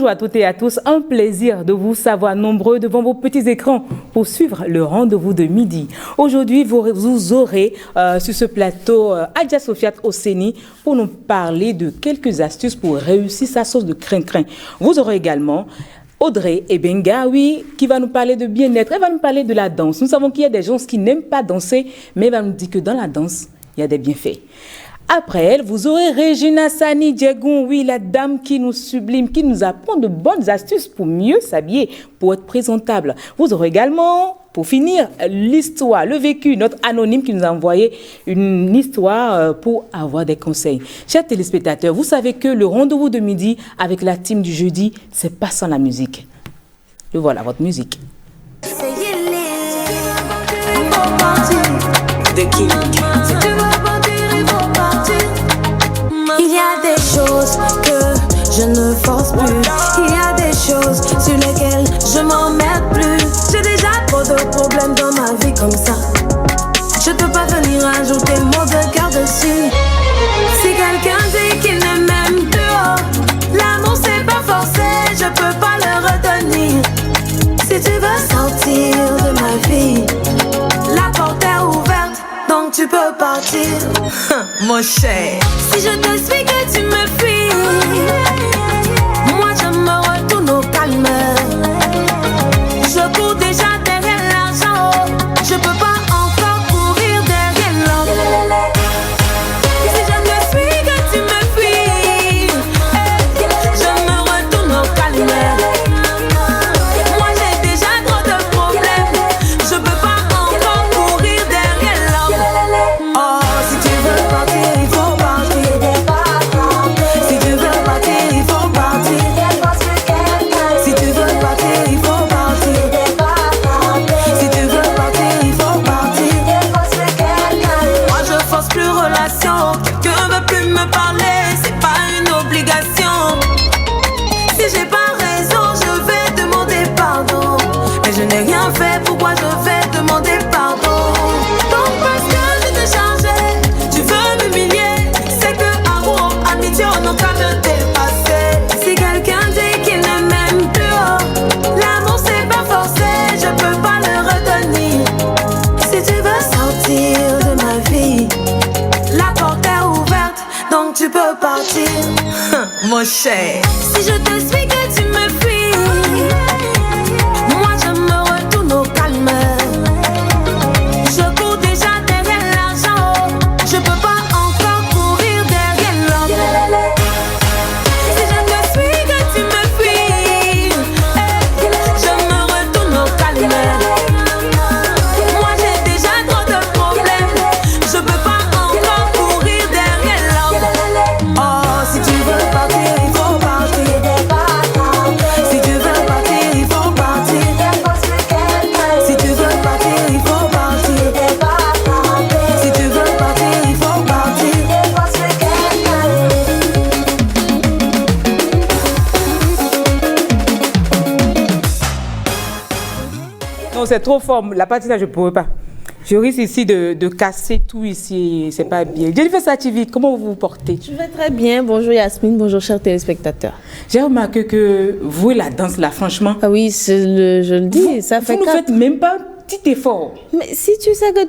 Bonjour à toutes et à tous, un plaisir de vous savoir nombreux devant vos petits écrans pour suivre le rendez-vous de midi. Aujourd'hui, vous aurez sur ce plateau Adja Sofiat Osseni pour nous parler de quelques astuces pour réussir sa sauce de crin-crin. Vous aurez également Audrey Ebengawi qui va nous parler de bien-être, elle va nous parler de la danse. Nous savons qu'il y a des gens qui n'aiment pas danser, mais elle va nous dire que dans la danse, il y a des bienfaits. Après elle, vous aurez Regina Sani Djegoun, oui, la dame qui nous sublime, qui nous apprend de bonnes astuces pour mieux s'habiller, pour être présentable. Vous aurez également, pour finir, l'histoire, le vécu, notre anonyme qui nous a envoyé une histoire pour avoir des conseils. Chers téléspectateurs, vous savez que le rendez-vous de midi avec la team du jeudi, c'est pas sans la musique. Et voilà votre musique. Il y a des choses que je ne force plus. Il y a des choses sur lesquelles je m'emmerde plus. J'ai déjà trop de problèmes dans ma vie comme ça. Je peux pas venir ajouter mon de cœur dessus. Si quelqu'un dit qu'il ne m'aime plus, oh, l'amour c'est pas forcé, je peux pas le retenir. Si tu veux sortir de ma vie, la porte est ouverte, donc tu peux partir. Mon cher, si je te suis que tu me fuis, moi je me retourne au calme. Je cours déjà derrière l'argent, je peux pas encore courir derrière l'or. Si je te suis que tu me fuis, je me retourne au calme. Moi j'ai déjà trop de problèmes, je peux pas encore courir derrière l'or. Oh, si tu veux partir, il faut partir. Si tu veux partir, il faut partir. Si tu veux partir, il faut partir. Si tu veux partir, il faut partir. Moi je force plus relation, quelqu'un veut plus me parler, c'est pas une obligation. Si j'ai pas raison, je vais demander pardon. Mais je n'ai rien fait, pourquoi je vais demander pardon? Donc parce que je t'ai chargé, tu veux m'humilier. C'est que amour, amitié, on n'a qu'à me dépasser. Si quelqu'un dit qu'il ne m'aime plus, oh, l'amour c'est pas forcé, je peux pas le retenir. Si tu veux sortir de ma vie, la porte est ouverte, donc tu peux partir. mon cher, Si je te suis que tu me fuis, moi je me retourne au calme. Je cours déjà derrière l'argent, je peux pas encore courir derrière l'or. Si je te suis que tu me fuis, je me retourne au calme. Moi j'ai déjà trop de problèmes, je peux pas encore courir derrière l'or. Oh, si tu veux partir, il faut partir. Si tu veux partir, il faut partir. Si tu veux partir, il faut partir. Si tu veux partir, il faut partir. Non, c'est trop fort. La partie là, je ne pourrais pas. Je risque ici de casser tout ici. C'est pas bien. Jennifer Sativi, comment vous vous portez? Je vais très bien. Bonjour Yasmine, bonjour chers téléspectateurs. J'ai remarqué que vous et la danse là, franchement, Ah oui, je le dis, ça fait vous ne faites même pas un petit effort. Mais si tu sais que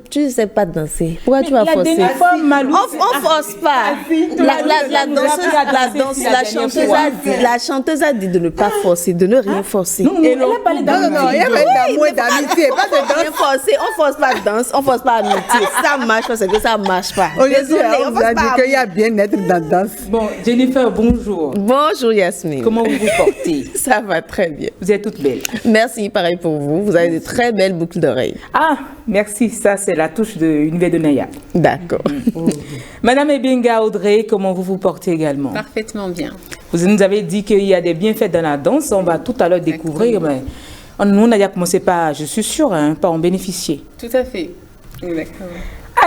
tu sais pas danser, pourquoi tu vas La forcer? dernière fois, Malou, On force pas. La chanteuse a dit de ne pas forcer, de ne rien forcer. non, elle a parlé Non, il y avait d'amour et d'amitié, pas de Rien danse. forcer, on force pas danse, on force pas amitié. Ça marche parce que ça marche pas. Aujourd'hui, Désolée, on on vous a force dit pas. qu'il y a bien-être dans la danse. Bon, Jennifer, bonjour. Bonjour Yasmine. Comment vous vous portez? Ça va très bien. Vous êtes toutes belles. Merci, pareil pour vous. Vous avez de très belles boucles d'oreilles. Ah, merci. Ça, c'est la touche de Univers de Naya. D'accord. Madame Ebenga Audrey, comment vous vous portez également? Parfaitement bien. Vous nous avez dit qu'il y a des bienfaits dans la danse. On va tout à l'heure découvrir. Mais nous, on a déjà commencé par, je suis sûre, par en bénéficier. Tout à fait. Exactement.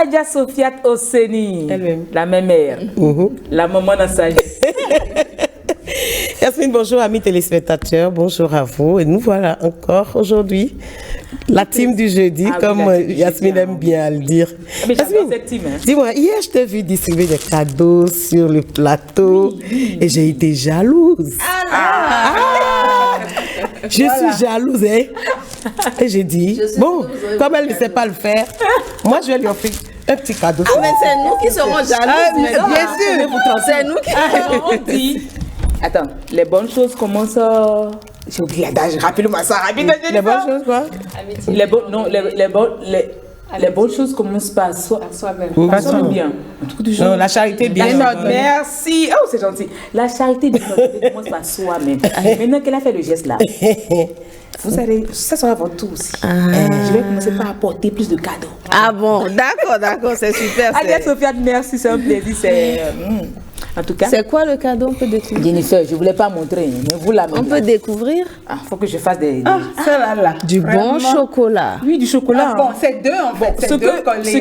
Adja Sofiat Osseni, Elle-même. la même mère, la maman dans sa vie. Yasmine, bonjour amis téléspectateurs, bonjour à vous. Et nous voilà encore aujourd'hui La team du jeudi, Ah oui, comme la team du Yasmine jeudi, aime bien le dire. Mais j'adore Yasmine, cette team. Hein. dis-moi, hier, je t'ai vu distribuer des cadeaux sur le plateau et j'ai été jalouse. Je suis jalouse, hein. Et j'ai dit, bon, comme elle ne sait pas le faire, moi, je vais lui offrir un petit cadeau. Ah, mais c'est nous qui serons jalouses. bien sûr. C'est nous qui. On dit. Attends, les bonnes choses commencent. J'ai oublié l'adage, rappelle-moi ça, rapidement. Les bonnes choses, quoi? Les bonnes choses commencent par soi-même. Par soi-même bien. Un truc du genre. Non, la charité bien. Merci. Oh, c'est gentil. La charité bien commence par soi-même. Maintenant qu'elle a fait le geste là, vous allez, ça sera votre tour aussi. Je vais commencer par apporter plus de cadeaux. Ah bon, d'accord, c'est super. Allez, Sophia, merci, c'est un plaisir. En tout cas, C'est quoi le cadeau? On peut découvrir. Jennifer, je ne voulais pas montrer, mais vous la On peut découvrir faut que je fasse des... Celle-là. du bon chocolat. Oui, du chocolat. Bon, c'est deux en fait. Ce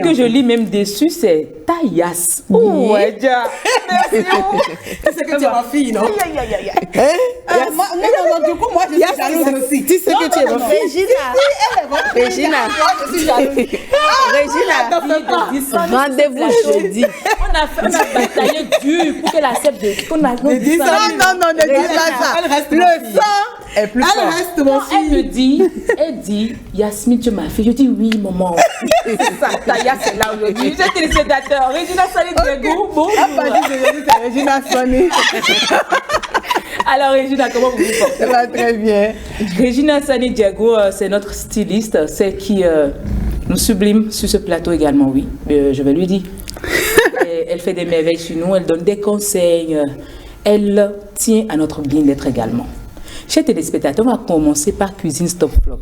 que je lis même dessus, c'est Taïas. Oh, ouais, déjà. Merci. C'est que tu es ma fille, non? Non, du coup, moi, je suis jalouse aussi. Tu sais que tu es ma fille. Regina, Je suis jalouse. Regina, rendez-vous jeudi. On a bataillé dur pour qu'elle accepte qu'on a Non, ne dis pas ça. Le sang est plus fort. Elle reste mon Non, elle dit, Yasmine, tu es ma fille. Je dis oui, maman. C'est ça, Taïas, c'est là aujourd'hui. Je suis téléspectateur. Regina Sani Diego, bonjour. À partir d'aujourd'hui, c'est Regina Sani. Alors, Regina, comment vous vous portez? Ça va très bien. Regina Sani Diego, c'est notre styliste, celle qui nous sublime sur ce plateau également, oui. Je vais lui dire. Et elle fait des merveilles sur nous, elle donne des conseils, elle tient à notre bien-être également. Chers téléspectateurs, on va commencer par Cuisine Stop Flop.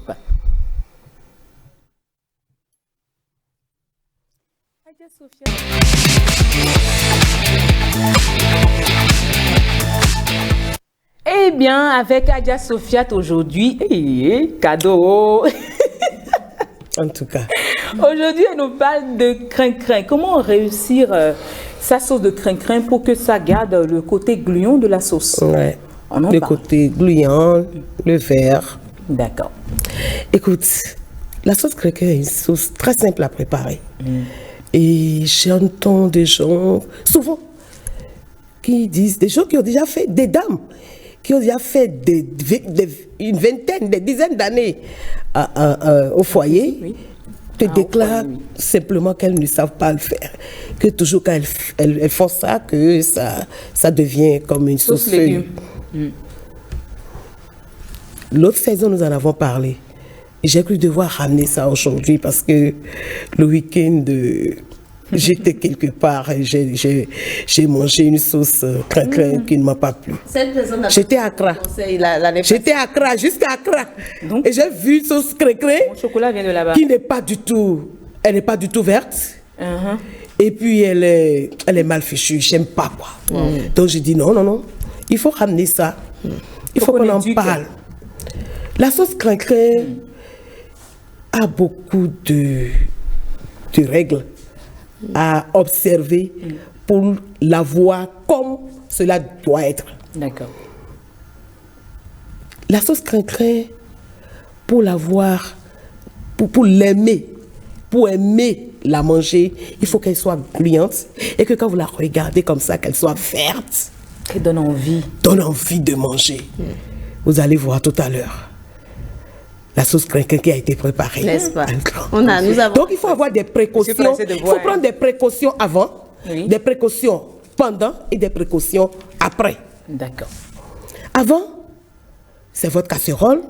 Eh bien, avec Adja Sofiat aujourd'hui, cadeau. En tout cas. Aujourd'hui, elle nous parle de crin-crin. Comment réussir sa sauce de crin-crin pour que ça garde le côté gluant de la sauce? Ouais. On en Le parle. côté gluant, le vert. D'accord. Écoute, la sauce craquée est une sauce très simple à préparer. Et j'entends des gens, souvent, qui disent, des gens qui ont déjà fait, des dames, qui ont déjà fait une vingtaine, des dizaines d'années au foyer, Oui. te Au déclarent foyer, oui. simplement qu'elles ne savent pas le faire. Que toujours quand elles font ça, que ça devient comme une sauce légumes. feuille. L'autre saison, nous en avons parlé. J'ai cru devoir ramener ça aujourd'hui parce que le week-end, j'étais quelque part et j'ai mangé une sauce crin-crin qui ne m'a pas plu. Cette personne a J'étais à Accra. conseil l'année passée. J'étais à Accra, jusqu'à Accra. Donc, Et j'ai vu une sauce crin-crin Mon chocolat vient de là-bas. qui n'est pas du tout, elle n'est pas du tout verte. Uh-huh. Et puis elle est mal fichue, j'aime pas quoi. Donc j'ai dit non, il faut ramener ça. Il faut qu'on qu'on en éduque. parle. La sauce crin-crin a beaucoup de règles à observer pour la voir comme cela doit être. D'accord. La sauce crin-crin, pour la voir, pour l'aimer, pour aimer la manger, il faut qu'elle soit gluante et que quand vous la regardez comme ça, qu'elle soit verte, Qui donne envie. donne envie de manger. Vous allez voir tout à l'heure la sauce crin-crin qui a été préparée. N'est-ce pas? Un grand. Nous avons. Donc il faut avoir des précautions. pressée de Il voir, faut prendre des précautions avant, Oui. des précautions pendant et des précautions après. D'accord. Avant, c'est votre casserole,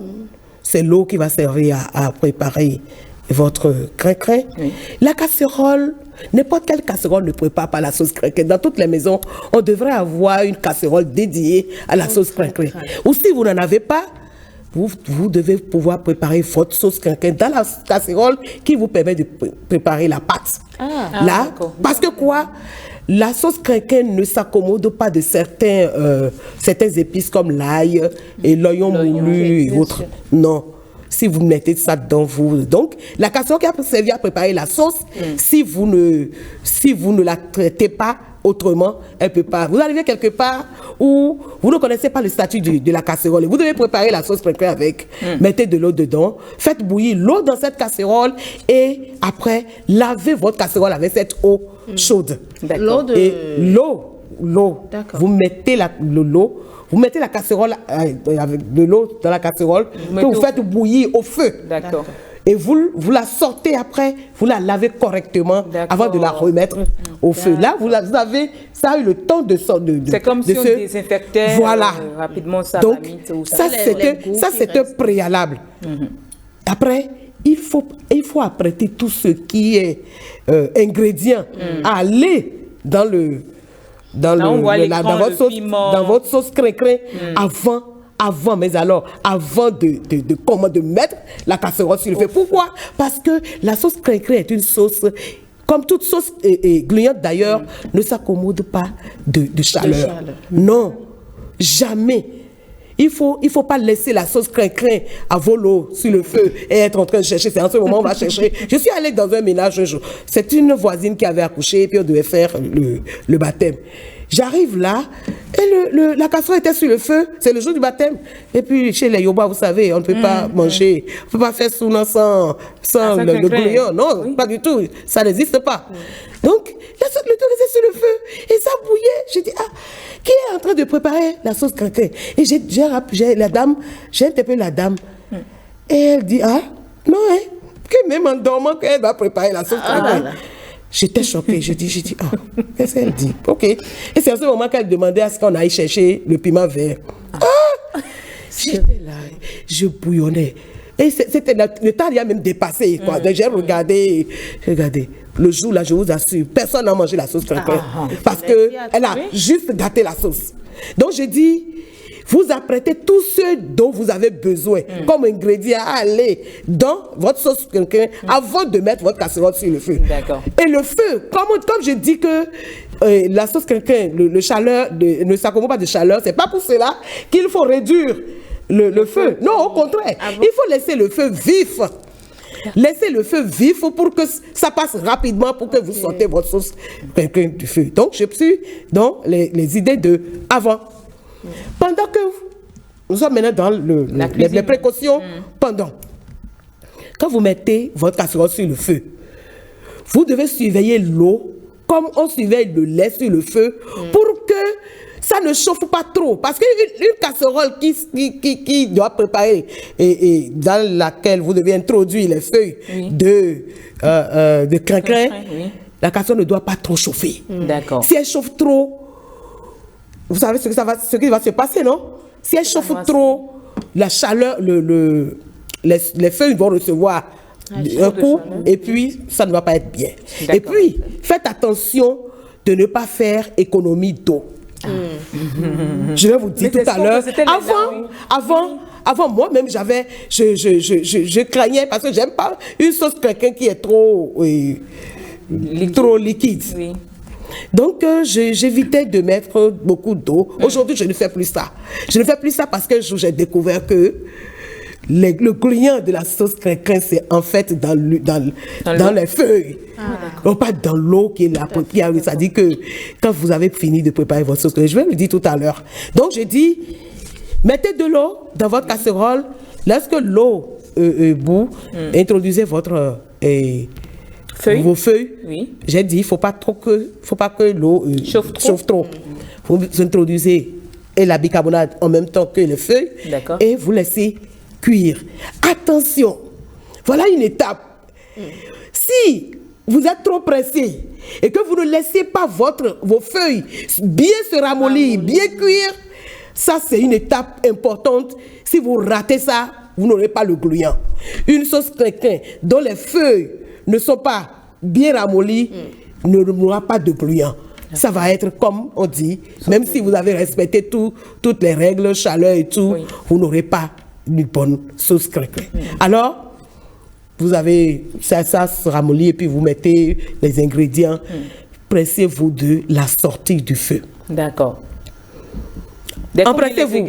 c'est l'eau qui va servir à préparer votre crin-crin. Oui. La casserole, n'importe quelle casserole ne prépare pas la sauce crin-crin. Dans toutes les maisons, on devrait avoir une casserole dédiée à la sauce crin-crin. Ou si vous n'en avez pas, vous devez pouvoir préparer votre sauce crin-crin dans la casserole qui vous permet de préparer la pâte. Là, d'accord. parce que quoi? La sauce crin-crin ne s'accommode pas de certaines épices comme l'ail et l'oignon moulu et autres. Non. Si vous mettez ça dedans, donc la casserole qui a servi à préparer la sauce, si vous ne la traitez pas autrement, elle ne peut pas. Vous arrivez quelque part où vous ne connaissez pas le statut de la casserole. Vous devez préparer la sauce crin-crin avec. Mettez de l'eau dedans. Faites bouillir l'eau dans cette casserole. Et après, lavez votre casserole avec cette eau chaude. L'eau de... Et l'eau. D'accord. Vous mettez l'eau. Vous mettez la casserole avec de l'eau dans la casserole que vous faites bouillir au feu. D'accord. Et vous la sortez après, vous la lavez correctement avant de la remettre au feu. Là, vous avez, ça a eu le temps de sortir. C'est comme si on désinfectait rapidement sa marmite ou ça, c'était préalable. Après, il faut apprêter tout ce qui est ingrédient à aller dans votre sauce crin-crin avant, mais alors, avant de mettre la casserole sur le feu. Pourquoi? Parce que la sauce crin-crin est une sauce, comme toute sauce gluante d'ailleurs, ne s'accommode pas de chaleur. Non, jamais. Il faut pas laisser la sauce crin-crin à volo sur le feu et être en train de chercher. C'est en ce moment on va chercher. Je suis allée dans un ménage un jour. C'est une voisine qui avait accouché et puis on devait faire le baptême. J'arrive là et la casserole était sur le feu. C'est le jour du baptême. Et puis chez les Yoba, vous savez, on ne peut pas manger. On ne peut pas faire souna sans le bouillon. Non, pas du tout. Ça n'existe pas. Donc, le tout était sur le feu. Et ça bouillait. J'ai dit, qui est en train de préparer la sauce crin-crin? Et j'ai interpellé la dame. Et elle dit, non, que même en dormant, qu'elle va préparer la sauce crin-crin. J'étais choquée. Je dis, qu'est-ce qu'elle dit? Ok. Et c'est à ce moment qu'elle demandait à ce qu'on aille chercher le piment vert. J'étais là, je bouillonnais. Et c'était le temps a même dépassé. Quoi. J'ai regardé. Le jour là, je vous assure, personne n'a mangé la sauce crin-crin. Parce qu'elle a juste gâté la sauce. Donc j'ai dit, vous apprêtez tout ce dont vous avez besoin comme ingrédient à aller dans votre sauce crin-crin avant de mettre votre casserole sur le feu. D'accord. Et le feu, comme je dis que la sauce crin-crin, le chaleur ne s'accommode pas de chaleur, c'est pas pour cela qu'il faut réduire le feu. Non, au contraire, il faut laisser le feu vif. Laissez le feu vif pour que ça passe rapidement pour que vous sortez votre sauce crin-crin du feu. Donc, je suis dans les idées de avant. Pendant que nous sommes maintenant dans les précautions, quand vous mettez votre casserole sur le feu, vous devez surveiller l'eau comme on surveille le lait sur le feu pour que ça ne chauffe pas trop. Parce qu'une casserole qui doit préparer et dans laquelle vous devez introduire les feuilles de crin-crin, la casserole ne doit pas trop chauffer. D'accord. Si elle chauffe trop, vous savez ce qui va se passer, non? Si elle chauffe trop, la chaleur, les feuilles vont recevoir un coup et puis ça ne va pas être bien. Et puis, faites attention de ne pas faire économie d'eau. Je vais vous dire tout à l'heure. Avant moi-même, je craignais parce que j'aime pas une sauce crin-crin qui est trop liquide. Oui. Donc, j'évitais de mettre beaucoup d'eau. Aujourd'hui, je ne fais plus ça. Je ne fais plus ça parce que j'ai découvert que le gluant de la sauce crin-crin, c'est en fait dans les feuilles. Non, pas dans l'eau qui est là. Ça dit que quand vous avez fini de préparer votre sauce, je vais le dire tout à l'heure. Donc, j'ai dit, mettez de l'eau dans votre casserole. Lorsque l'eau bout, introduisez vos feuilles. Oui. J'ai dit, il ne faut pas que l'eau chauffe trop. Vous introduisez la bicarbonate en même temps que les feuilles. Et vous laissez cuire. Attention, voilà une étape. Si vous êtes trop pressé et que vous ne laissez pas vos feuilles bien se ramollir, bien cuire, ça c'est une étape importante. Si vous ratez ça, vous n'aurez pas le gluant. Une sauce crin-crin dont les feuilles ne sont pas bien ramollies n'aura pas de gluant. Ça va être comme on dit, même si vous avez respecté toutes les règles, chaleur et tout, vous n'aurez pas une bonne sauce crin-crin. Alors, vous avez ça se ramollit et puis vous mettez les ingrédients. Pressez-vous de la sortie du feu. D'accord. Empressez-vous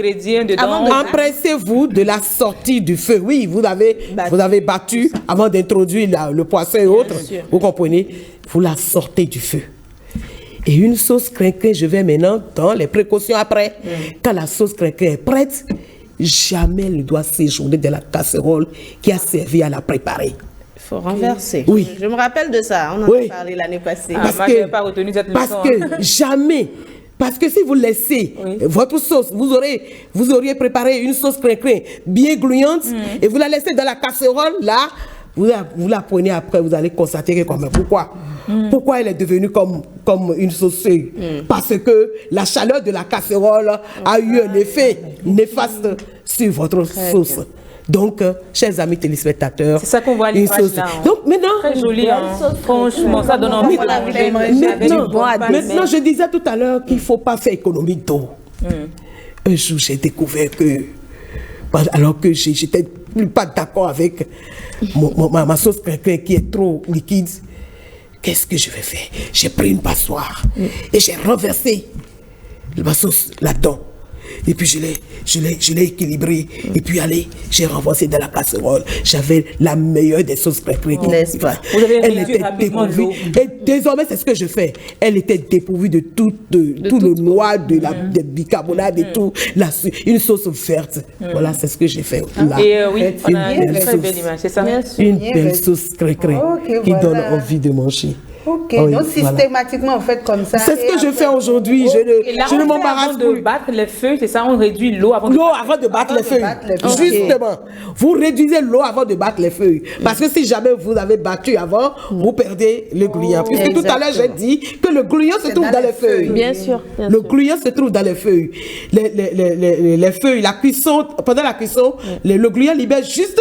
de la sortie du feu. Oui, vous avez battu avant d'introduire le poisson et autres. Vous comprenez? Vous la sortez du feu. Et une sauce crinquée, je vais maintenant dans les précautions après. Quand la sauce crinquée est prête, jamais elle ne doit séjourner dans la casserole qui a servi à la préparer. Il faut renverser. Oui. Je me rappelle de ça. On en a parlé l'année passée. Ah, moi, je n'avais pas retenu cette leçon. Parce que jamais. Parce que si vous laissez votre sauce, vous auriez préparé une sauce crinquée bien gluante et vous la laissez dans la casserole, là, vous la prenez après, vous allez constater que comme pourquoi pourquoi elle est devenue comme une sauce. Parce que la chaleur de la casserole a eu un effet néfaste sur votre sauce. Donc, chers amis téléspectateurs, c'est ça qu'on voit à l'image là. Donc maintenant, très joli, franchement, ça donne envie de manger. Maintenant, je disais tout à l'heure qu'il ne faut pas faire économie d'eau. Un jour, j'ai découvert que, alors que j'étais pas d'accord avec ma sauce crinquée qui est trop liquide, qu'est-ce que je vais faire? J'ai pris une passoire et j'ai renversé ma sauce là-dedans. Et puis je l'ai équilibré. Et puis allez, j'ai renversé dans la casserole. J'avais la meilleure des sauces crinquées. N'est-ce pas? Elle était dépourvue. Et désormais, c'est ce que je fais. Elle était dépourvue de tout le noix, de bicarbonate et tout. Une sauce verte. Voilà, c'est ce que j'ai fait. Là. Et oui, on a une très belle image, c'est ça? Une belle sauce crinquée qui donne envie de manger. Ok, donc systématiquement, vous faites comme ça. C'est ce que je fais aujourd'hui. Je ne m'embarrasse plus. Avant de battre les feuilles, c'est ça, on réduit l'eau avant de battre les feuilles. Justement, vous réduisez l'eau avant de battre les feuilles. Parce que si jamais vous avez battu avant, vous perdez le gluant. Puisque tout à l'heure, j'ai dit que le gluant se trouve dans les feuilles. Bien sûr. Le gluant se trouve dans les feuilles. Les feuilles, la cuisson, pendant la cuisson, le gluant libère juste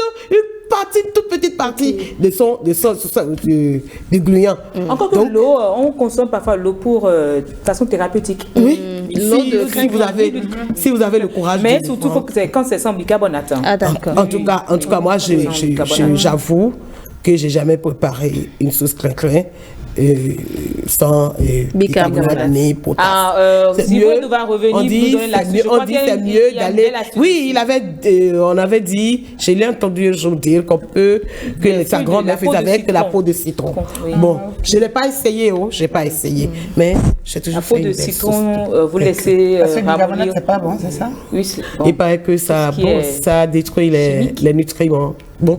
une toute petite partie du gluant. Encore que l'eau, on consomme parfois l'eau pour façon thérapeutique. Oui, si vous avez le courage. Mais surtout quand c'est sans bicarbonate. Ah d'accord. En tout cas, moi, j'avoue que j'ai jamais préparé une sauce crinquée sans bicarbonate ni potasse. Si vous va revenir, on dit c'est mieux d'aller. Oui, on avait dit, je l'ai entendu un jour dire que sa grand-mère faisait avec la peau de citron. Bon, je n'ai pas essayé, mais j'ai toujours fait une belle sauce. La peau de citron, vous laissez parce que le bicarbonate, c'est pas bon, c'est ça? Oui, c'est bon. Il paraît que ça détruit les nutriments. Bon.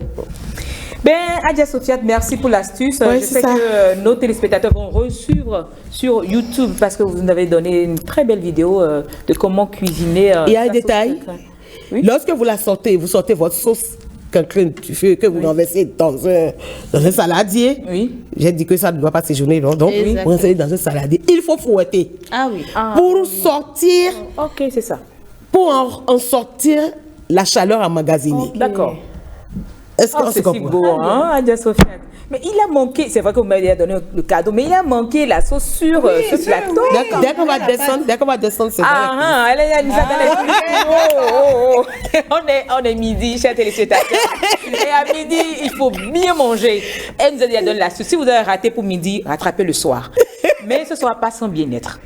Ben, Adja Sofiat, merci pour l'astuce. Je sais que nos téléspectateurs vont re-suivre sur YouTube parce que vous nous avez donné une très belle vidéo de comment cuisiner. Il y a un détail. Oui? Lorsque vous la sortez, vous sortez votre sauce que vous renversez dans un saladier. Oui. J'ai dit que ça ne doit pas séjourner, non? Donc, vous renversez dans un saladier. Il faut fouetter. Ah oui. Pour sortir. Ok, c'est ça. Pour en sortir la chaleur emmagasinée. Okay. D'accord. Est-ce que c'est si beau, hein, Adja Sofiat? Mais il a manqué, c'est vrai que vous m'avez donné le cadeau, mais il a manqué la sauce sur ce plateau. Dès qu'on va descendre, c'est elle est nous a donné on est midi, chers téléspectateurs. Et à midi, il faut bien manger. Elle nous a donné l'astuce. Si vous avez raté pour midi, rattrapez le soir. Mais ce ne sera pas sans bien-être.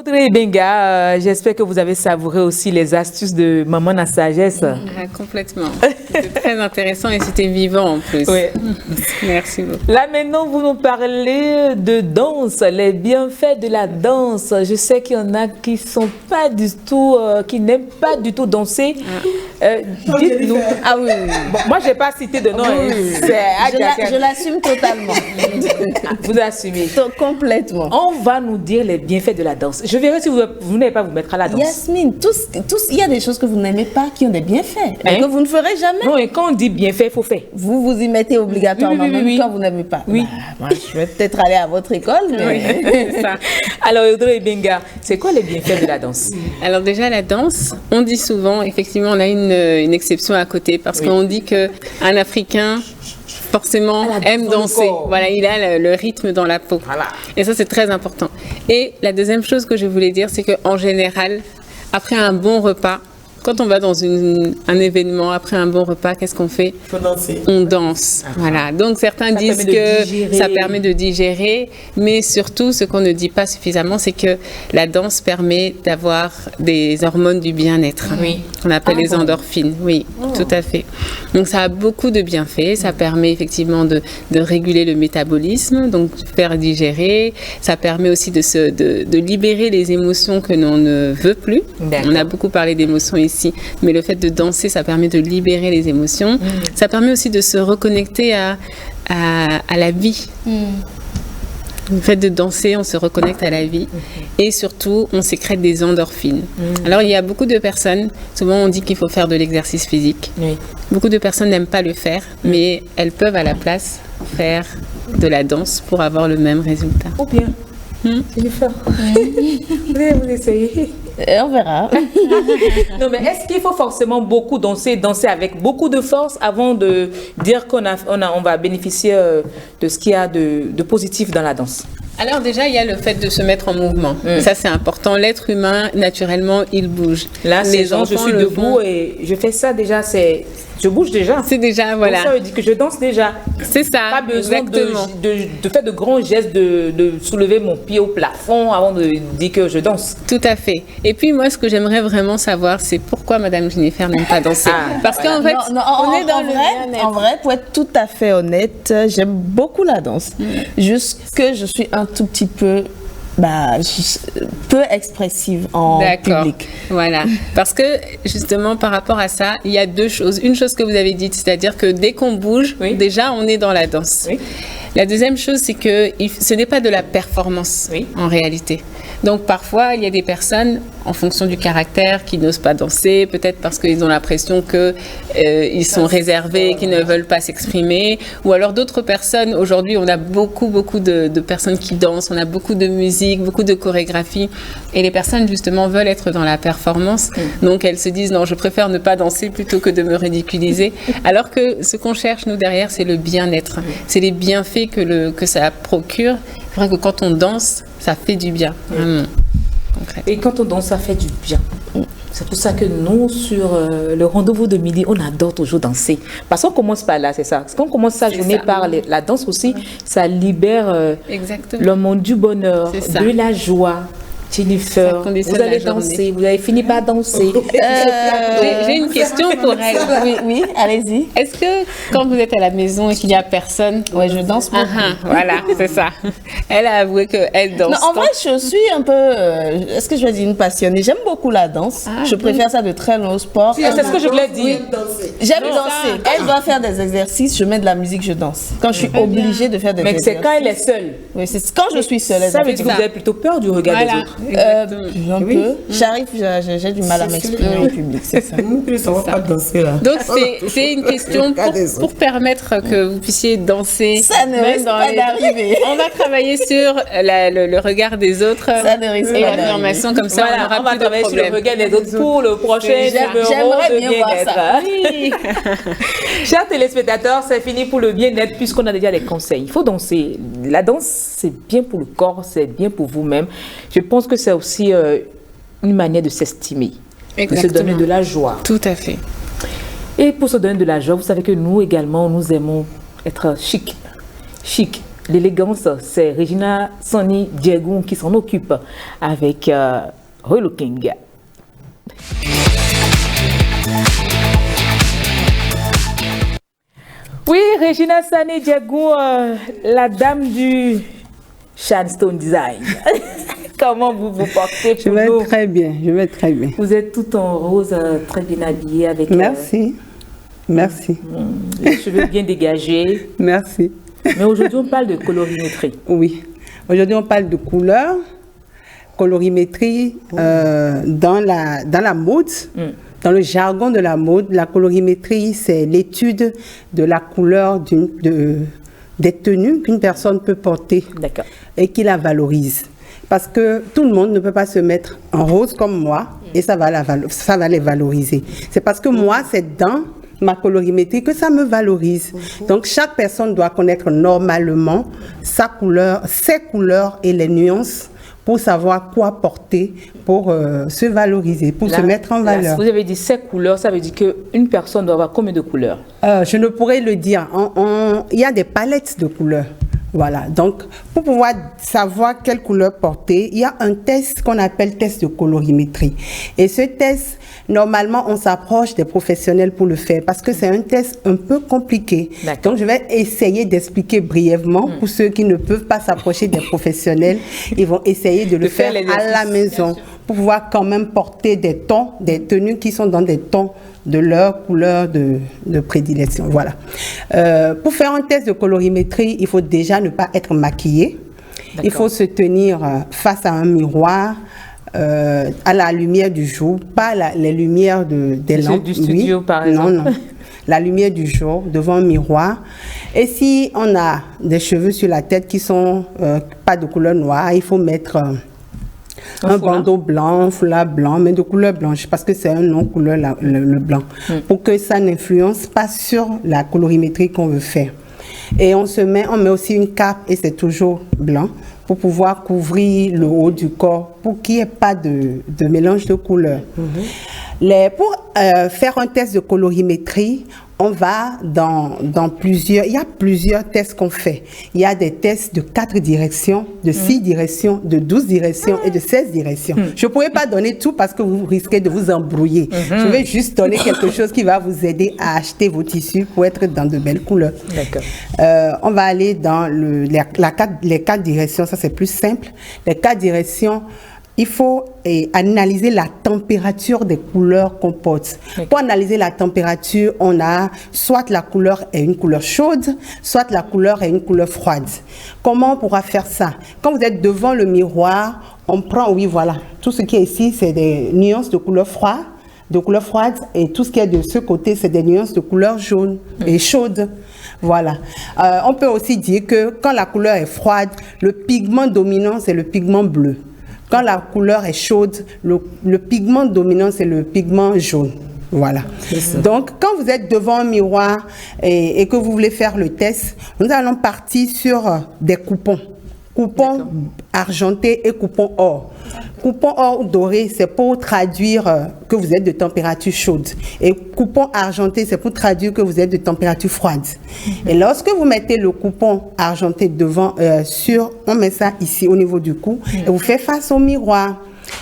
Audrey Benga, j'espère que vous avez savouré aussi les astuces de Maman na Sagesse. Complètement. C'était très intéressant et c'était vivant en plus. Oui. Merci beaucoup. Là maintenant, vous nous parlez de danse, les bienfaits de la danse. Je sais qu'il y en a qui sont pas du tout, qui n'aiment pas du tout danser. Dites-nous. Ah oui. Bon, moi, j'ai pas cité de nom. Je l'assume totalement. Vous assumez. Complètement. On va nous dire les bienfaits de la danse. Je verrai si vous n'allez pas vous mettre à la danse. Yasmine, il y a des choses que vous n'aimez pas qui ont des bienfaits, mais que vous ne ferez jamais. Non, et quand on dit bienfait, il faut faire. Vous vous y mettez obligatoirement, même quand vous n'aimez pas. Oui. Moi, je vais peut-être aller à votre école, mais... C'est ça. Alors, Audrey Benga, c'est quoi les bienfaits de la danse? Alors déjà, la danse, on dit souvent, effectivement, on a une exception à côté, parce qu'on dit qu'un Africain... forcément aime danser. Voilà, il a le rythme dans la peau. Voilà. Et ça, c'est très important. Et la deuxième chose que je voulais dire, c'est qu'en général, après un bon repas, Quand on va dans un événement, après un bon repas, qu'est-ce qu'on fait? Il faut danser. On danse. Voilà. Donc certains disent que ça permet de digérer, mais surtout, ce qu'on ne dit pas suffisamment, c'est que la danse permet d'avoir des hormones du bien-être. Oui. On appelle les endorphines. Oui, tout à fait. Donc ça a beaucoup de bienfaits. Ça permet effectivement de réguler le métabolisme, donc faire digérer. Ça permet aussi de libérer les émotions que l'on ne veut plus. On a beaucoup parlé d'émotions ici, mais le fait de danser, ça permet de libérer les émotions. Ça permet aussi de se reconnecter à la vie. Le fait de danser, on se reconnecte à la vie et surtout, on sécrète des endorphines. Alors, il y a beaucoup de personnes, souvent on dit qu'il faut faire de l'exercice physique. Beaucoup de personnes n'aiment pas le faire, mais elles peuvent à la place faire de la danse pour avoir le même résultat. Ou bien, je vais faire. Vous essayez. On verra. Non, mais est-ce qu'il faut forcément beaucoup danser avec beaucoup de force avant de dire qu'on va bénéficier de ce qu'il y a de positif dans la danse? Alors déjà, il y a le fait de se mettre en mouvement. Ça, c'est important. L'être humain, naturellement, il bouge. Là, je suis debout et je fais ça déjà, je bouge déjà. C'est déjà, voilà. Donc ça veut dire que je danse déjà. C'est ça, pas besoin exactement. de faire de grands gestes, de soulever mon pied au plafond avant de dire que je danse. Tout à fait. Et puis moi, ce que j'aimerais vraiment savoir, c'est pourquoi Madame Jennifer n'aime pas danser. Parce qu'en fait, on est dans le bien-être. En vrai, pour être tout à fait honnête, j'aime beaucoup la danse. Juste que je suis un tout petit peu peu expressive en public. Voilà. Parce que justement, par rapport à ça, il y a deux choses. Une chose que vous avez dite, c'est-à-dire que dès qu'on bouge, déjà, on est dans la danse. Oui. La deuxième chose, c'est que ce n'est pas de la performance en réalité. Donc parfois, il y a des personnes, en fonction du caractère, qui n'osent pas danser, peut-être parce qu'ils ont l'impression qu'ils sont réservés, qu'ils ne veulent pas s'exprimer. Ou alors d'autres personnes, aujourd'hui, on a beaucoup de personnes qui dansent, on a beaucoup de musique, beaucoup de chorégraphie. Et les personnes, justement, veulent être dans la performance. Donc elles se disent, non, je préfère ne pas danser plutôt que de me ridiculiser. Alors que ce qu'on cherche, nous, derrière, c'est le bien-être. C'est les bienfaits que ça procure. C'est vrai que quand on danse, ça fait du bien, vraiment. Et quand on danse, ça fait du bien. C'est pour ça que nous, sur le rendez-vous de midi, on adore toujours danser. Parce qu'on commence par là, c'est ça. Parce qu'on commence sa journée par la danse aussi, ça libère l'hormone du bonheur, de la joie. Jennifer, vous allez danser, vous avez fini par danser. J'ai une question pour elle. Oui, allez-y. Est-ce que quand vous êtes à la maison et qu'il n'y a personne, je danse beaucoup. Voilà, c'est ça. Elle a avoué qu'elle danse. Non, en vrai, je suis un peu, est-ce que je vais dire une passionnée? J'aime beaucoup la danse. Je préfère ça de très loin au sport. C'est ce que je voulais dire. J'aime danser. Elle doit faire des exercices, je mets de la musique, je danse. Quand je suis obligée de faire des exercices. Mais c'est quand elle est seule. Oui, c'est quand je suis seule. Ça veut dire que vous avez plutôt peur du regard des autres. Un peu. J'arrive, j'ai du mal à m'exprimer au public, c'est ça. Pas danser là. Donc c'est une question pour permettre que vous puissiez danser. Ça ne risque pas d'arriver. On va travailler sur le regard des autres. Ça ne risque et pas l'affirmation comme ça. Voilà, on va travailler sur le regard des autres pour le prochain numéro de bien-être. Oui. Chers téléspectateurs, c'est fini pour le bien-être puisqu'on a déjà les conseils. Il faut danser. La danse, c'est bien pour le corps, c'est bien pour vous-même. Je pense que c'est aussi une manière de s'estimer, de se donner de la joie. Tout à fait. Et pour se donner de la joie, vous savez que nous également, nous aimons être chic. Chic. L'élégance, c'est Regina Sani Diego qui s'en occupe avec Relooking. Oui, Regina Sani Diego, la dame du Shanstone Design. Comment vous vous portez pour nous? Je vais très bien, je vais très bien. Vous êtes tout en rose, très bien habillée avec... Merci, merci. Les cheveux bien dégagés. Merci. Mais aujourd'hui, on parle de colorimétrie. Oui, aujourd'hui, on parle de couleur, colorimétrie dans la mode. Dans le jargon de la mode, la colorimétrie, c'est l'étude de la couleur des tenues qu'une personne peut porter et qui la valorise. Parce que tout le monde ne peut pas se mettre en rose comme moi et ça va les valoriser. C'est parce que moi, c'est dans ma colorimétrie que ça me valorise. Donc, chaque personne doit connaître normalement sa couleur, ses couleurs et les nuances pour savoir quoi porter, pour se valoriser, pour se mettre en valeur. Vous avez dit 7 couleurs, ça veut dire qu'une personne doit avoir combien de couleurs? Je ne pourrais le dire. Il y a des palettes de couleurs. Voilà, donc pour pouvoir savoir quelle couleur porter, il y a un test qu'on appelle test de colorimétrie. Et ce test, normalement, on s'approche des professionnels pour le faire parce que c'est un test un peu compliqué. Donc je vais essayer d'expliquer brièvement pour ceux qui ne peuvent pas s'approcher des professionnels. Ils vont essayer de le faire à la maison pour pouvoir quand même porter des tons, des tenues qui sont dans des tons de leur couleur de prédilection. Voilà. Pour faire un test de colorimétrie, il faut déjà ne pas être maquillé. Il faut se tenir face à un miroir, à la lumière du jour, pas les lumières des lampes. Du studio, par exemple. Non. La lumière du jour, devant un miroir. Et si on a des cheveux sur la tête qui sont pas de couleur noire, il faut mettre un bandeau blanc, un foulard blanc, mais de couleur blanche, parce que c'est un non-couleur, le blanc, pour que ça n'influence pas sur la colorimétrie qu'on veut faire. Et on met aussi une cape, et c'est toujours blanc, pour pouvoir couvrir le haut du corps, pour qu'il n'y ait pas de mélange de couleurs. Pour faire un test de colorimétrie, on va dans plusieurs... Il y a plusieurs tests qu'on fait. Il y a des tests de 4 directions, de 6 directions, de 12 directions et de 16 directions. Je ne pourrais pas donner tout parce que vous risquez de vous embrouiller. Je vais juste donner quelque chose qui va vous aider à acheter vos tissus pour être dans de belles couleurs. D'accord. On va aller dans les 4 directions. Ça, c'est plus simple. Les 4 directions... Il faut analyser la température des couleurs qu'on porte. Pour analyser la température, on a soit la couleur est une couleur chaude, soit la couleur est une couleur froide. Comment on pourra faire ça? Quand vous êtes devant le miroir, on prend, oui voilà, tout ce qui est ici, c'est des nuances de couleur froide, et tout ce qui est de ce côté, c'est des nuances de couleur jaune et chaude. Voilà. On peut aussi dire que quand la couleur est froide, le pigment dominant, c'est le pigment bleu. Quand la couleur est chaude, le pigment dominant, c'est le pigment jaune. Voilà. Donc, quand vous êtes devant un miroir et que vous voulez faire le test, nous allons partir sur des coupons. Coupons argentés et coupons or. Coupon or ou doré, c'est pour traduire que vous êtes de température chaude. Et coupon argenté, c'est pour traduire que vous êtes de température froide. Et lorsque vous mettez le coupon argenté devant, on met ça ici au niveau du cou, et vous faites face au miroir.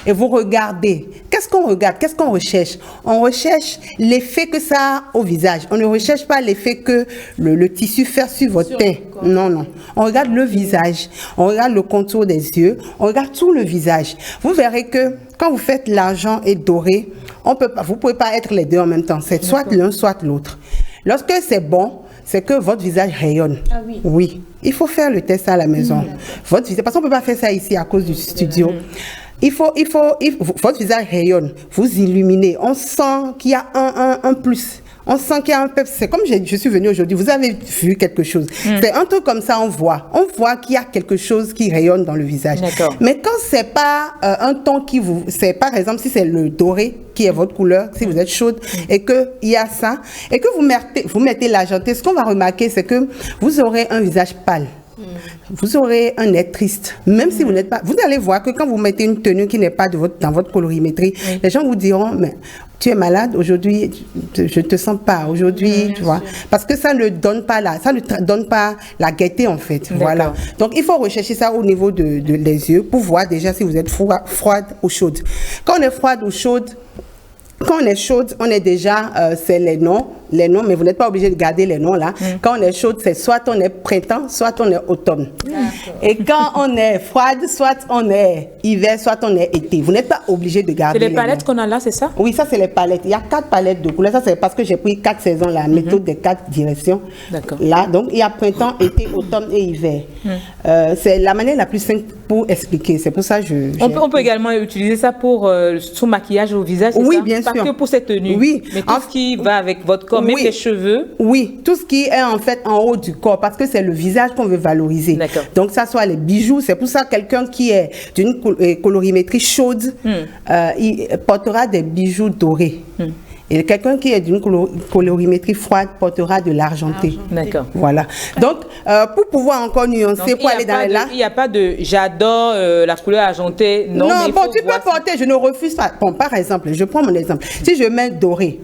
Et vous regardez. Qu'est-ce qu'on regarde? Qu'est-ce qu'on recherche? On recherche l'effet que ça a au visage. On ne recherche pas l'effet que le tissu fait sur votre teint. Non. On regarde le visage. On regarde le contour des yeux. On regarde tout le visage. Vous verrez que quand vous faites l'argent et doré, vous ne pouvez pas être les deux en même temps. C'est soit l'un, soit l'autre. Lorsque c'est bon, c'est que votre visage rayonne. Ah oui. Oui. Il faut faire le test à la maison. Votre visage, parce qu'on ne peut pas faire ça ici à cause du studio. Votre visage rayonne, vous illuminez. On sent qu'il y a un plus. On sent qu'il y a un peu. C'est comme je suis venue aujourd'hui, vous avez vu quelque chose. C'est un truc comme ça, on voit qu'il y a quelque chose qui rayonne dans le visage. Mais quand c'est pas un ton qui vous. C'est par exemple, si c'est le doré qui est votre couleur, si vous êtes chaude, et qu'il y a ça, et que vous mettez l'argenté, ce qu'on va remarquer, c'est que vous aurez un visage pâle. Vous aurez un air triste, même si vous n'êtes pas. Vous allez voir que quand vous mettez une tenue qui n'est pas dans votre colorimétrie, les gens vous diront, mais tu es malade aujourd'hui, je te sens pas aujourd'hui, tu vois, parce que ça ne donne pas la gaieté en fait. Voilà. Donc il faut rechercher ça au niveau des yeux pour voir déjà si vous êtes froide ou chaude. Quand on est froide ou chaude. Quand on est chaude, on est déjà, c'est les noms, mais vous n'êtes pas obligé de garder les noms là. Quand on est chaude, c'est soit on est printemps, soit on est automne. Et quand on est froide, soit on est hiver, soit on est été. Vous n'êtes pas obligé de garder les noms. C'est les palettes qu'on a là, c'est ça? Oui, ça c'est les palettes. Il y a 4 palettes de couleurs. Ça c'est parce que j'ai pris 4 saisons, la méthode des 4 directions. D'accord. Là, donc il y a printemps, été, automne et hiver. C'est la manière la plus simple pour expliquer. C'est pour ça que on peut également utiliser ça pour son maquillage au visage, c'est oui, ça? Bien sûr. Pas que pour cette tenue. Oui. Mais tout ce qui va avec votre corps, même les cheveux. Oui, tout ce qui est en fait en haut du corps, parce que c'est le visage qu'on veut valoriser. D'accord. Donc ça soit les bijoux, c'est pour ça que quelqu'un qui est d'une colorimétrie chaude, il portera des bijoux dorés. Et quelqu'un qui est d'une colorimétrie froide portera de l'argenté. D'accord. Voilà. Donc, pour pouvoir encore nuancer, pour aller dans là. Il n'y a pas de j'adore la couleur argentée. Non, mais bon, tu peux porter, je ne refuse pas. Bon, par exemple, je prends mon exemple. Si je mets doré,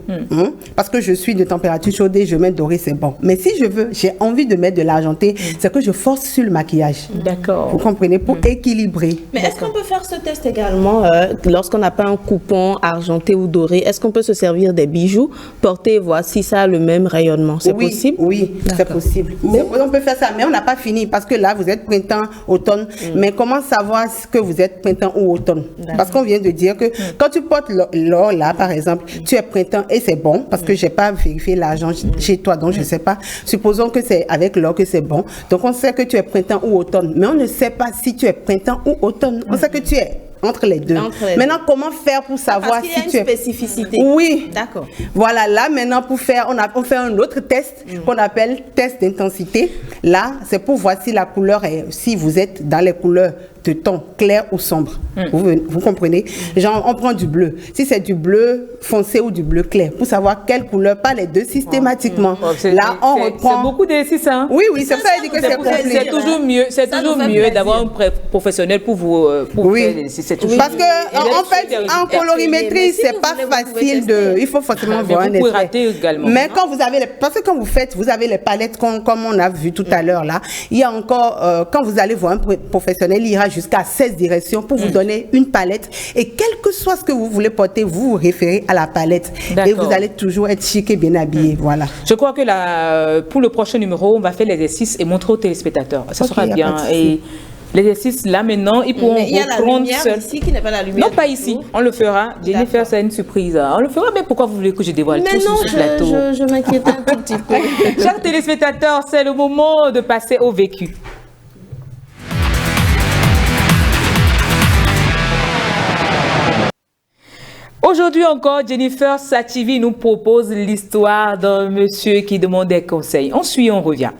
parce que je suis de température chaude et je mets doré, c'est bon. Mais si j'ai envie de mettre de l'argenté, c'est que je force sur le maquillage. D'accord. Vous comprenez, pour équilibrer. Mais est-ce qu'on peut faire ce test également lorsqu'on n'a pas un coupon argenté ou doré? Est-ce qu'on peut se servir des bijoux, porter, voir si ça a le même rayonnement? C'est possible? Oui, c'est possible. On peut faire ça, mais on n'a pas fini parce que là, vous êtes printemps, automne. Mais comment savoir que vous êtes printemps ou automne? Parce qu'on vient de dire que quand tu portes l'or là, par exemple, tu es printemps et c'est bon parce que j'ai pas vérifié l'argent chez toi, donc je sais pas. Supposons que c'est avec l'or que c'est bon. Donc on sait que tu es printemps ou automne, mais on ne sait pas si tu es printemps ou automne. On sait que tu es entre les deux. Maintenant, comment faire pour savoir si tu es... spécificité. Oui. D'accord. Voilà, là maintenant pour faire, on fait un autre test qu'on appelle test d'intensité. Là, c'est pour voir si la couleur est, si vous êtes dans les couleurs de ton clair ou sombre. Vous comprenez? Genre, on prend du bleu. Si c'est du bleu foncé ou du bleu clair, pour savoir quelle couleur, pas les deux systématiquement. Là, on reprend... C'est beaucoup d'exercices, hein? Oui, c'est ça, il dit que c'est compliqué. C'est toujours mieux d'avoir un professionnel pour vous faire l'exercice. Parce que en fait, en colorimétrie, c'est pas facile de... Il faut forcément voir un effet. Également. Mais quand vous avez... Parce que quand vous faites, vous avez les palettes comme on a vu tout à l'heure là. Il y a encore... quand vous allez voir un professionnel, il ira jusqu'à 16 directions pour vous donner une palette. Et quel que soit ce que vous voulez porter, vous vous référez à la palette. Et vous allez toujours être chic et bien habillé. Voilà. Je crois que pour le prochain numéro, on va faire l'exercice et montrer aux téléspectateurs. Ça sera bien. Et l'exercice, là, maintenant, ils pourront reprendre seul. Ici qui n'est pas la lumière. Non, pas ici. On le fera. Jennifer, c'est une surprise. On le fera, mais pourquoi vous voulez que je dévoile tout sur ce plateau? Je m'inquiète un tout petit peu. Chers téléspectateurs, c'est le moment de passer au vécu. Aujourd'hui encore, Jennifer Sativi nous propose l'histoire d'un monsieur qui demande des conseils. On suit, on revient.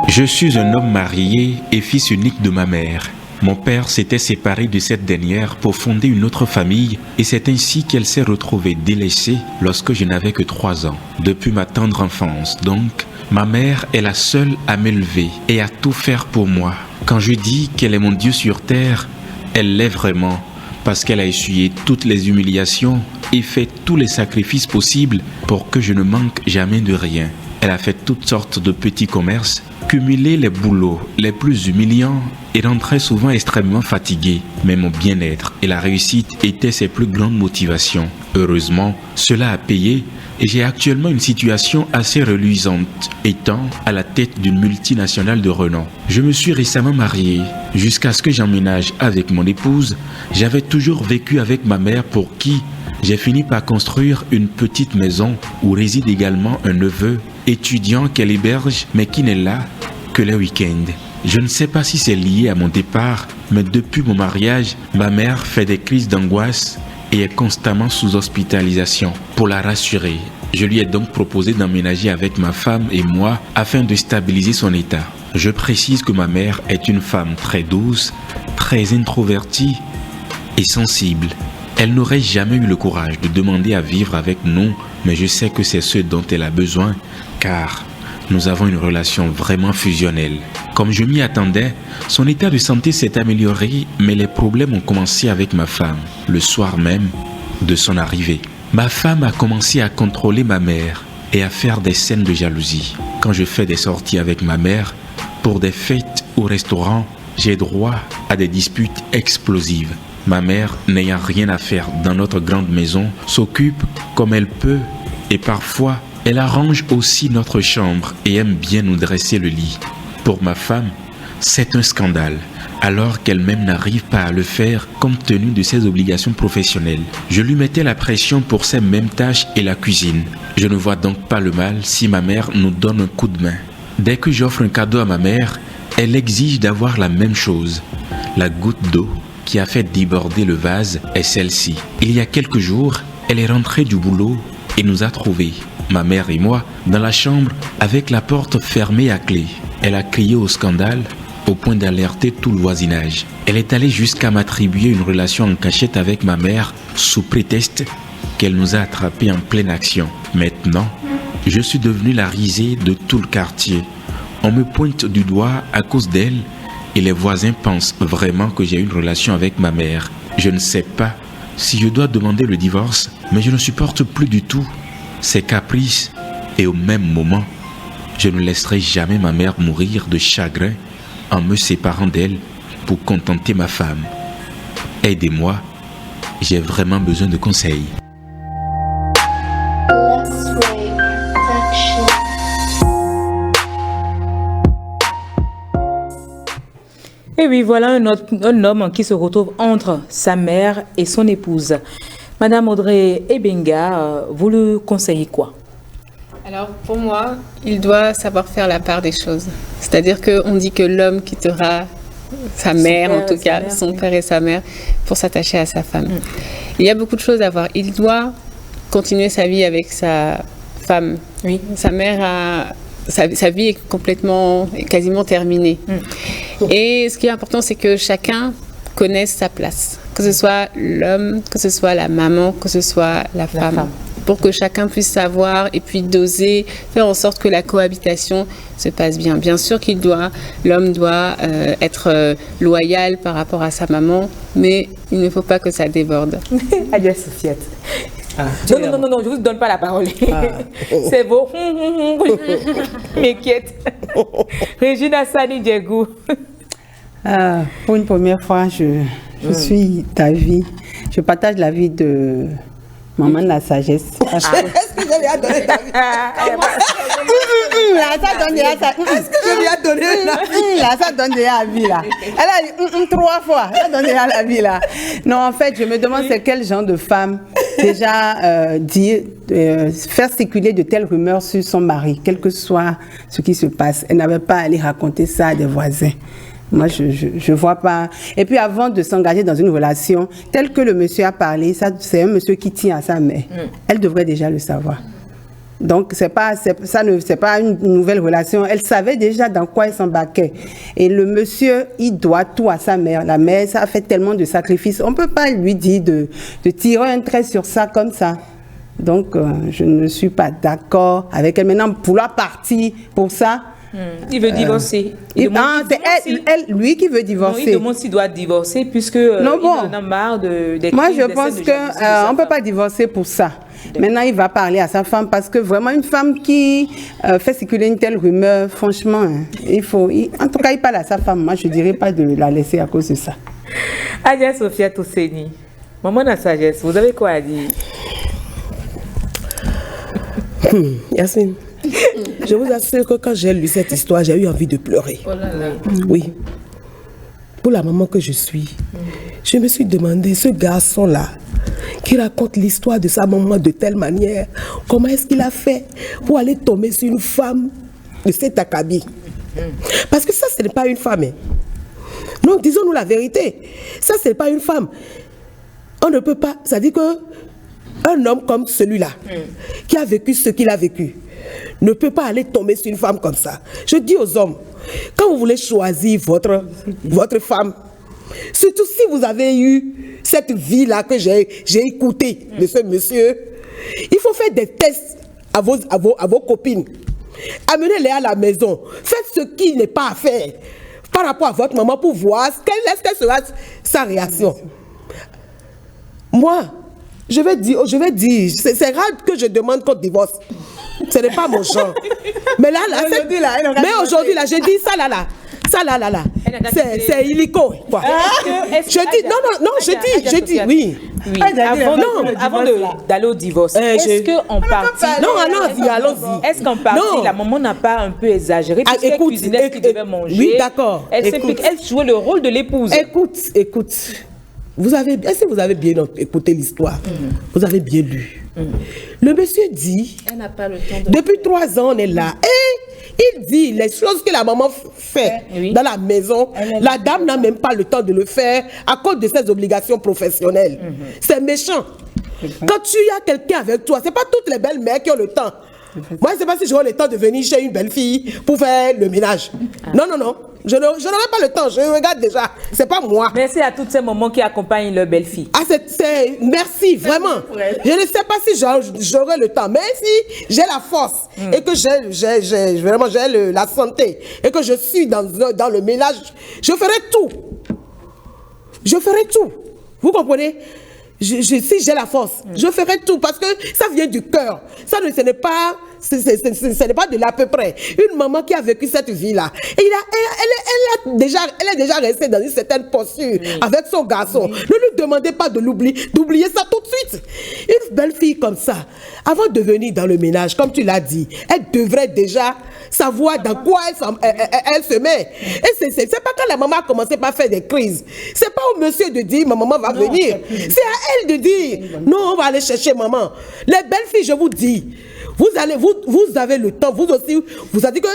Je suis un homme marié et fils unique de ma mère. Mon père s'était séparé de cette dernière pour fonder une autre famille et c'est ainsi qu'elle s'est retrouvée délaissée lorsque je n'avais que 3 ans. Depuis ma tendre enfance, donc, ma mère est la seule à m'élever et à tout faire pour moi. Quand je dis qu'elle est mon Dieu sur terre, elle l'est vraiment parce qu'elle a essuyé toutes les humiliations et fait tous les sacrifices possibles pour que je ne manque jamais de rien. Elle a fait toutes sortes de petits commerces, cumulé les boulots les plus humiliants et rentrait souvent extrêmement fatiguée. Mais mon bien-être et la réussite étaient ses plus grandes motivations. Heureusement, cela a payé et j'ai actuellement une situation assez reluisante, étant à la tête d'une multinationale de renom. Je me suis récemment marié. Jusqu'à ce que j'emménage avec mon épouse, j'avais toujours vécu avec ma mère pour qui j'ai fini par construire une petite maison où réside également un neveu étudiant qu'elle héberge mais qui n'est là que les week-ends. Je ne sais pas si c'est lié à mon départ, mais depuis mon mariage, ma mère fait des crises d'angoisse et est constamment sous hospitalisation. Pour la rassurer, je lui ai donc proposé d'emménager avec ma femme et moi afin de stabiliser son état. Je précise que ma mère est une femme très douce, très introvertie et sensible. Elle n'aurait jamais eu le courage de demander à vivre avec nous, mais je sais que c'est ce dont elle a besoin, car nous avons une relation vraiment fusionnelle. Comme je m'y attendais, son état de santé s'est amélioré, mais les problèmes ont commencé avec ma femme, le soir même de son arrivée. Ma femme a commencé à contrôler ma mère et à faire des scènes de jalousie. Quand je fais des sorties avec ma mère, pour des fêtes au restaurant, j'ai droit à des disputes explosives. Ma mère, n'ayant rien à faire dans notre grande maison, s'occupe comme elle peut et parfois, elle arrange aussi notre chambre et aime bien nous dresser le lit. Pour ma femme, c'est un scandale, alors qu'elle-même n'arrive pas à le faire compte tenu de ses obligations professionnelles. Je lui mettais la pression pour ces mêmes tâches et la cuisine. Je ne vois donc pas le mal si ma mère nous donne un coup de main. Dès que j'offre un cadeau à ma mère, elle exige d'avoir la même chose. La goutte d'eau qui a fait déborder le vase est celle-ci. Il y a quelques jours, elle est rentrée du boulot et nous a trouvés, ma mère et moi, dans la chambre avec la porte fermée à clé. Elle a crié au scandale au point d'alerter tout le voisinage. Elle est allée jusqu'à m'attribuer une relation en cachette avec ma mère sous prétexte qu'elle nous a attrapés en pleine action. Maintenant, je suis devenu la risée de tout le quartier. On me pointe du doigt à cause d'elle et les voisins pensent vraiment que j'ai une relation avec ma mère. Je ne sais pas si je dois demander le divorce, mais je ne supporte plus du tout ses caprices et au même moment, je ne laisserai jamais ma mère mourir de chagrin en me séparant d'elle pour contenter ma femme. Aidez-moi, j'ai vraiment besoin de conseils. Et oui, voilà un homme qui se retrouve entre sa mère et son épouse. Madame Audrey Ebenga, vous le conseillez quoi? Alors pour moi, il doit savoir faire la part des choses. C'est-à-dire qu'on dit que l'homme quittera sa mère, en tout cas, son père et sa mère, pour s'attacher à sa femme. Il y a beaucoup de choses à voir. Il doit continuer sa vie avec sa femme. Oui. Sa mère a... Sa vie est quasiment terminée. Et ce qui est important, c'est que chacun connaisse sa place. Que ce soit l'homme, que ce soit la maman, que ce soit la femme. Pour que chacun puisse savoir et puis doser, faire en sorte que la cohabitation se passe bien. Bien sûr l'homme doit être loyal par rapport à sa maman, mais il ne faut pas que ça déborde. Adja Sofiat. Non, je ne vous donne pas la parole. C'est beau. M'inquiète. Regina Sani Diego. Pour une première fois, je suis d'avis. Je partage l'avis de maman de la sagesse. Est-ce que je lui ai donné ta vie? Est-ce que je lui ai donné ça donne déjà la vie là. Elle a dit 3 fois. Ça donne déjà la vie là. Non, en fait, je me demande c'est quel genre de femme déjà faire circuler de telles rumeurs sur son mari, quel que soit ce qui se passe. Elle n'avait pas à aller raconter ça à des voisins. Moi, je vois pas. Et puis, avant de s'engager dans une relation, telle que le monsieur a parlé, c'est un monsieur qui tient à sa mère. Elle devrait déjà le savoir. Donc, c'est pas une nouvelle relation. Elle savait déjà dans quoi elle s'embarquait. Et le monsieur, il doit tout à sa mère. La mère, ça a fait tellement de sacrifices. On ne peut pas lui dire de tirer un trait sur ça comme ça. Donc, je ne suis pas d'accord avec elle. Maintenant, vouloir partir pour ça. Il veut divorcer. C'est lui qui veut divorcer. Non, il demande s'il doit divorcer puisque il en a marre des Moi, crimes, je des pense scènes de jalousie de sa qu'on ne peut femme. pas divorcer pour ça. Maintenant, il va parler à sa femme parce que vraiment, une femme qui fait circuler une telle rumeur, franchement, en tout cas, il parle à sa femme. Moi, je ne dirais pas de la laisser à cause de ça. Adja Sophia Tousseni, maman de la sagesse, vous avez quoi à dire? Yasmine, je vous assure que quand j'ai lu cette histoire, j'ai eu envie de pleurer. Oh là là. Oui. Pour la maman que je suis, je me suis demandé, ce garçon-là, qui raconte l'histoire de sa maman de telle manière, comment est-ce qu'il a fait pour aller tomber sur une femme de cet acabit? Parce que ça, ce n'est pas une femme. Non, disons-nous la vérité. Ça, ce n'est pas une femme. On ne peut pas, ça dit que un homme comme celui-là, qui a vécu ce qu'il a vécu, ne peut pas aller tomber sur une femme comme ça. Je dis aux hommes, quand vous voulez choisir votre femme, surtout si vous avez eu cette vie-là que j'ai écoutée de ce monsieur, il faut faire des tests à vos copines. Amenez-les à la maison. Faites ce qui n'est pas à faire par rapport à votre maman pour voir quelle sera sa réaction. Moi, je vais dire, c'est rare que je demande qu'on divorce. Ce n'est pas mon genre. Mais aujourd'hui, je dis ça là. C'est illico. Je dis, oui. Avant d'aller au divorce, est-ce qu'en partie... allons-y. Est-ce qu'en partie, la maman n'a pas un peu exagéré puisqu'elle cuisinait ce qu'il devait manger? Oui, d'accord. Elle jouait le rôle de l'épouse. Écoute. Est-ce que vous avez bien écouté l'histoire? Vous avez bien lu. Le monsieur dit, Elle n'a pas le temps de... depuis 3 ans, on est là. Et il dit les choses que la maman fait dans la maison. La dame n'a même pas le temps de le faire à cause de ses obligations professionnelles. C'est méchant. Quand tu as quelqu'un avec toi, ce n'est pas toutes les belles mères qui ont le temps. Moi, je ne sais pas si j'aurai le temps de venir chez une belle fille pour faire le ménage. Non. Je n'aurai pas le temps, je regarde déjà. C'est pas moi. Merci à toutes ces mamans qui accompagnent leur belle-fille. Ah, merci, vraiment. Je ne sais pas si j'aurai le temps, mais si j'ai la force et que j'ai la santé et que je suis dans le ménage, je ferai tout. Je ferai tout. Vous comprenez? Si j'ai la force, je ferai tout parce que ça vient du cœur. Ce n'est pas de l'à peu près. Une maman qui a vécu cette vie-là, elle est déjà restée dans une certaine posture avec son garçon. Ne lui demandez pas d'oublier ça tout de suite. Une belle fille comme ça, avant de venir dans le ménage, comme tu l'as dit, elle devrait déjà savoir dans quoi elle se met. Et c'est pas quand la maman a commencé par faire des crises. C'est pas au monsieur de dire ma maman va venir. C'est à elle de dire non, on va aller chercher maman. Les belles filles, je vous dis, vous avez le temps, vous aussi, vous avez dit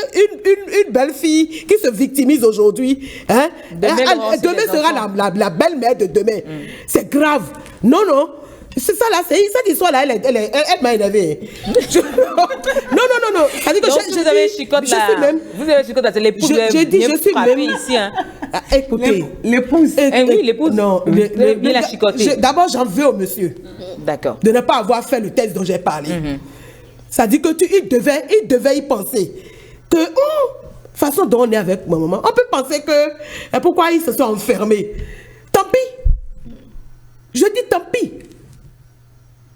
qu'une belle fille qui se victimise aujourd'hui, hein, demain sera la belle-mère de demain. C'est grave. Non. C'est ça là, cette histoire-là, elle m'a énervé. Non. Ça dit que donc, vous avez chicote là. Vous avez chicote là, c'est l'épouse. J'ai dit, je suis même ici. Hein. Écoutez, l'épouse. Oui, l'épouse. Non, bien la chicoter. D'abord, j'en veux au monsieur. D'accord. De ne pas avoir fait le test dont j'ai parlé. Ça dit que il devait y penser. Que façon dont on est avec ma maman, on peut penser que pourquoi ils se sont enfermés. Tant pis. Je dis tant pis.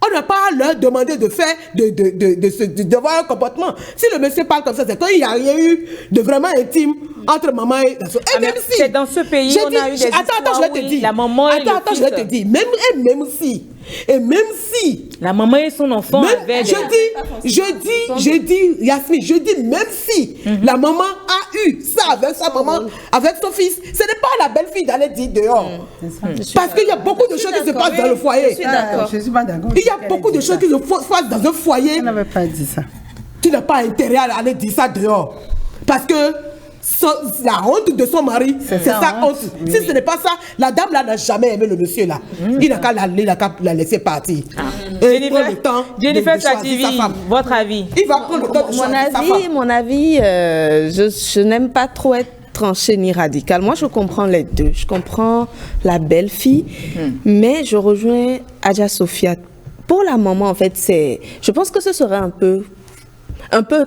On n'a pas à leur demander de faire, d'avoir un comportement. Si le monsieur parle comme ça, c'est qu'il n'y a rien eu de vraiment intime entre maman et la soeur. Et même si. C'est dans ce pays, on a eu des histoires je vais te dire. La maman et attends, je vais te dire. Même si. La maman et son enfant avaient je dis, Yasmine, même si la maman a eu ça avec sa maman, avec son fils, ce n'est pas à la belle-fille d'aller dire dehors. Parce qu'il y a beaucoup de choses qui se passent dans le foyer. Je suis pas d'accord. Il y a beaucoup de choses qui se passent dans un foyer. Je n'avais pas dit ça. Tu n'as pas intérêt à aller dire ça dehors. Parce que la honte de son mari, c'est sa honte. Si ce n'est pas ça, la dame là n'a jamais aimé le monsieur là. Il n'a qu'à la laisser partir. Et prendre le temps Jennifer de choisir sa femme. Votre avis? Il va prendre le temps de choisir sa femme. Mon avis, je n'aime pas trop être tranchée ni radicale. Moi, je comprends les deux. Je comprends la belle-fille, mais je rejoins Adja Sophia. Pour la maman, en fait, je pense que ce serait un peu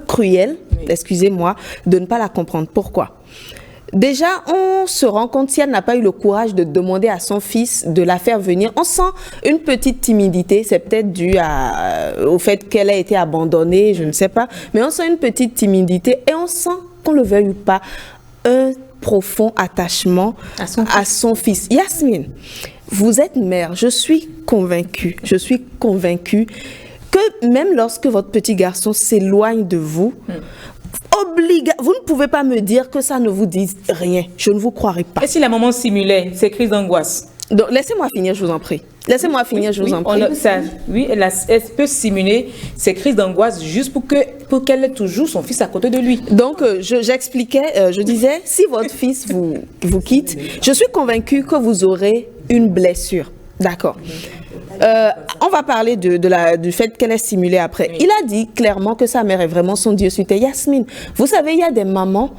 cruel, excusez-moi, de ne pas la comprendre. Pourquoi? Déjà, on se rend compte, si elle n'a pas eu le courage de demander à son fils de la faire venir, on sent une petite timidité. C'est peut-être dû au fait qu'elle a été abandonnée, je ne sais pas. Mais on sent une petite timidité et on sent, qu'on le veuille ou pas, un profond attachement à son fils. Yasmine, vous êtes mère. Je suis convaincue que même lorsque votre petit garçon s'éloigne de vous, vous ne pouvez pas me dire que ça ne vous dise rien. Je ne vous croirai pas. Et si la maman simulait ces crises d'angoisse? Donc, laissez-moi finir, je vous en prie. Laissez-moi finir, je vous en prie. Elle peut simuler ces crises d'angoisse juste pour qu'elle ait toujours son fils à côté de lui. Donc, j'expliquais, je disais, si votre fils vous quitte, je suis convaincue que vous aurez une blessure. D'accord. On va parler du fait qu'elle est simulée après. Il a dit clairement que sa mère est vraiment son Dieu suite. Yasmine, vous savez, il y a des mamans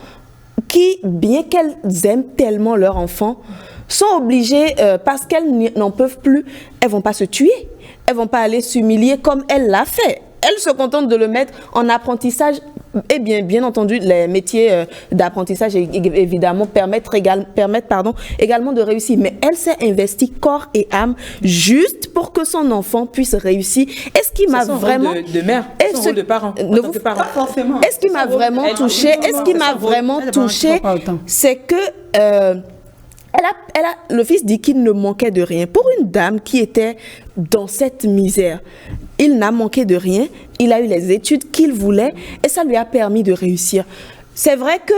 qui, bien qu'elles aiment tellement leur enfant, sont obligées, parce qu'elles n'en peuvent plus, elles vont pas se tuer. Elles vont pas aller s'humilier comme elle l'a fait. Elle se contente de le mettre en apprentissage. Et bien entendu, les métiers d'apprentissage évidemment permettent également de réussir. Mais elle s'est investie corps et âme juste pour que son enfant puisse réussir. Est-ce qui m'a vraiment de mère, son rôle de parent, pas forcément. Est-ce qui m'a vraiment touché? C'est que le fils dit qu'il ne manquait de rien. Pour une dame qui était dans cette misère, il n'a manqué de rien. Il a eu les études qu'il voulait et ça lui a permis de réussir. C'est vrai que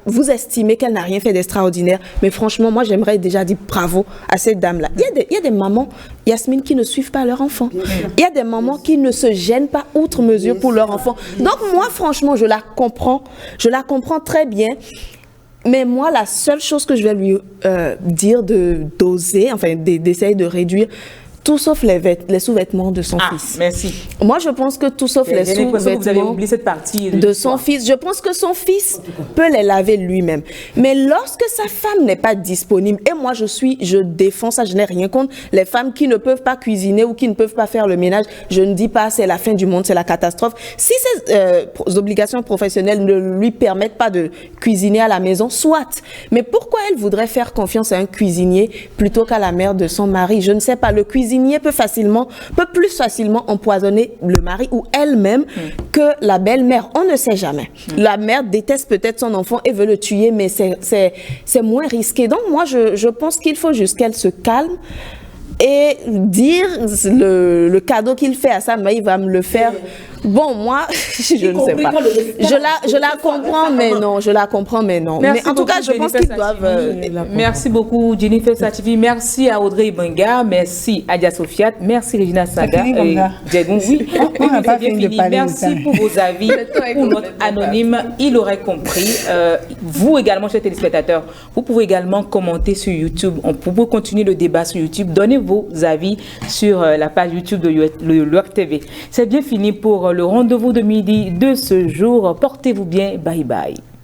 vous estimez qu'elle n'a rien fait d'extraordinaire, mais franchement, moi, j'aimerais déjà dire bravo à cette dame-là. Il y a des mamans, Yasmine, qui ne suivent pas leur enfant. Il y a des mamans qui ne se gênent pas outre mesure pour leur enfant. Donc moi, franchement, je la comprends très bien. Mais moi, la seule chose que je vais lui dire d'oser, enfin d'essayer de réduire, tout sauf les sous-vêtements de son fils. Merci. Moi, je pense que tout sauf les J'ai l'impression que vous avez sous-vêtements oublié cette partie de son fils. Je pense que son fils peut les laver lui-même. Mais lorsque sa femme n'est pas disponible, et moi je défends ça, je n'ai rien contre les femmes qui ne peuvent pas cuisiner ou qui ne peuvent pas faire le ménage. Je ne dis pas c'est la fin du monde, c'est la catastrophe. Si ses obligations professionnelles ne lui permettent pas de cuisiner à la maison, soit. Mais pourquoi elle voudrait faire confiance à un cuisinier plutôt qu'à la mère de son mari? Je ne sais pas. Le cuisinier peut plus facilement empoisonner le mari ou elle-même que la belle-mère. On ne sait jamais. La mère déteste peut-être son enfant et veut le tuer, mais c'est moins risqué. Donc moi, je pense qu'il faut juste qu'elle se calme et dire le cadeau qu'il fait à sa mère, il va me le faire. Bon, moi, je ne sais pas. Je la comprends, mais non. Je la comprends, mais non. Merci mais en tout cas, je pense qu'ils doivent... Merci beaucoup, Jennifer Sativi. Merci à Audrey Ibenga. Merci à Adja Sofiat. Merci, Regina Saga. Djegoun, oui. On n'a pas fini de parler. Merci pour vos avis. Pour notre anonyme, il aurait compris. Vous également, chers téléspectateurs, vous pouvez également commenter sur YouTube. On peut continuer le débat sur YouTube. Donnez vos avis sur la page YouTube de l'UAC TV. C'est bien fini pour le rendez-vous de midi de ce jour. Portez-vous bien. Bye bye.